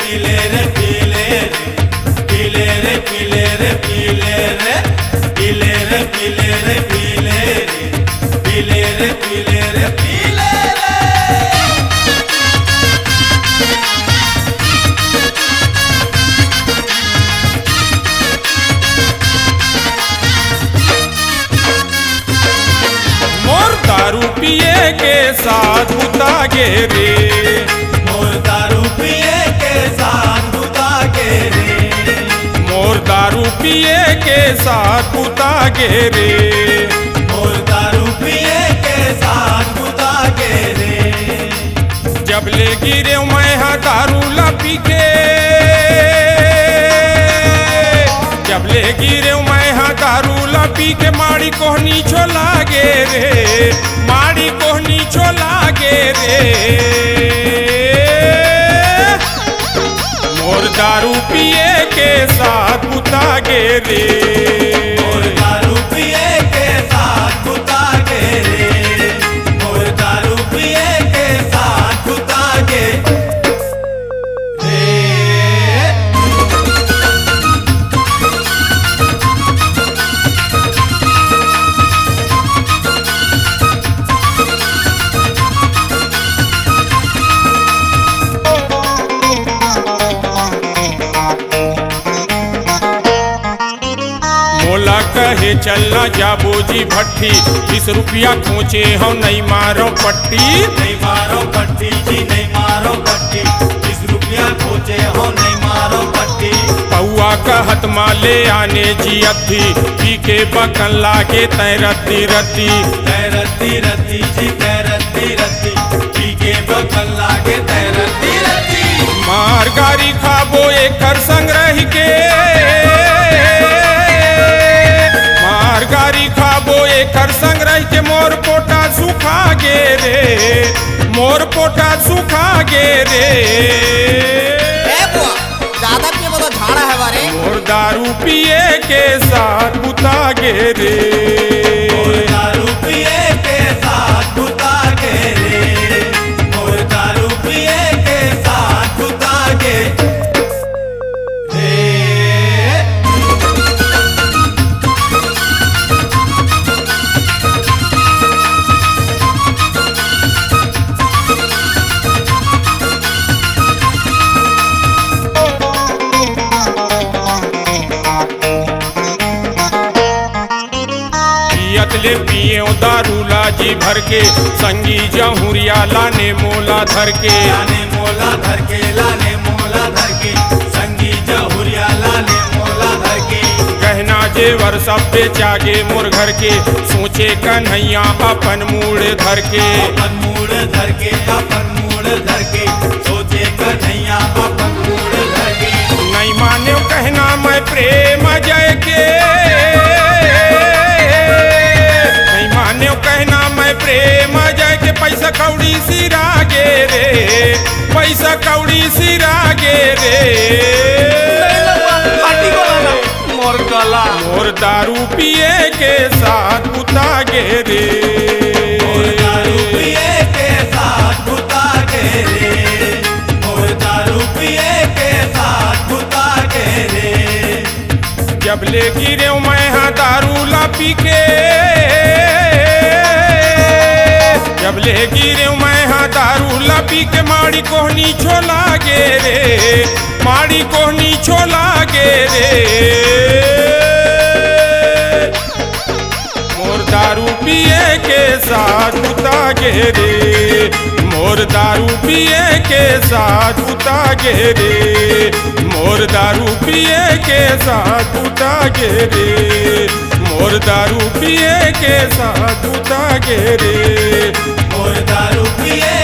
पीले रे पीले रे पीले रे पीले रे पीले रे पीले रे पीले रे पीले रे पीले रे पीले रे। मोर दारू पिए के साथ बुता गे रे, मोर दारू पिए के साथ बुता गे रे, मोर दारू पिए के साथ बुता गे रे, मोर दारू पिए के साथ बुता गे रे। जब ले गिरे मैं हाँ दारू ला पी के, जब ले गिरे मैं हाँ दारू ला पी के माड़ी कोहनी छोला गे रे, माड़ी कोहनी छोला गे रे। मोर दारू पिए के साथ बुता गे रे, मोर दारू पिए के साथ बुता गे रे, मोर दारू पिए के साथ बुता गे रे। मोला कहे चलना जाबो जी भट्टी, 20 रुपया खोचे हो नहीं मारो पट्टी, नहीं मारो पट्टी जी नहीं मारो पट्टी, 20 रुपया खोचे हो नहीं मारो पट्टी। पौआ का हथमा ले आने जी अथी, पी के बकन लागे तय रत्ती रत्ती, रत्ती रत्ती जी रत्ती रत्ती, पी के बकल लागे रत्ती रत्ती। मार गारी खाबो एकर संग्रह के, मार गारी खाबो एकर संग्रह के मोर पोटा सुखा गे रे, मोर पोटा सुखा गे रे। ज्यादा पिए तो झाड़ा है बारे। मोर दारू पिए के साथ बुता गे रे, मोर दारू पिए के साथ बुता गे रे, मोर दारू पिए के साथ बुता गे रे। पियत ले पियो दारू लाजी भर के, संगी जहुरिया लाने मोला धर के, लाने मोला धर के, लाने मोला धर के, संगी जहुरिया लाने मोला धर के। गहना जेवर सब बेचागे मोर घर के, सोचे कन्हैया अपन मूड धर के, अपन मूड धर के, अपन मूड धर के, सोचे कन्हैया अपन मूड धर के। नहीं माने कहना मैं प्रेम जय के, नहीं माने कहना मैं प्रेम जय के, पैसा कौड़ी सिरा गे रे, पैसा कौड़ी सिरा गे रे। मोर गला मोर दारू पिए के साथ बुता गे रे, मोर दारू पिए के साथ बुता गे रे, मोर दारू पिए के साथ बुता गे रे। जब ले गिरे मैं हाँ दारू ला पी के, जब ले गिरे मैं हाँ दारू ला पी के माड़ी कोहनी छोला गे रे, माड़ी कोहनी छोला गे रे। मोर दारू पिए के साथ बुता गे रे, मोर दारू पिए के साथ बुता गे रे, मोर दारू पिए के साथ बुता गे रे, मोर दारू पिए के साथ बुता गे रे। मोर दारू पिए